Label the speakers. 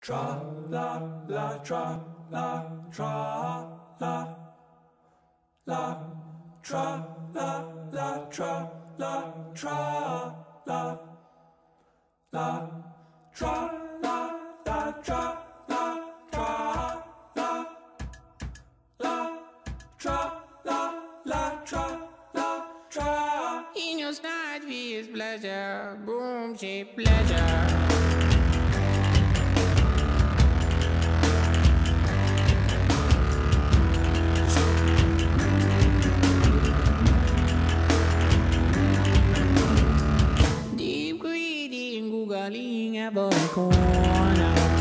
Speaker 1: Tra la la tra la tra la la tra la la tra la tra la la tra la la tra la tra la la tra la la tra la tra. In your side is pleasure, boom, she pleasure. Galing at the corner.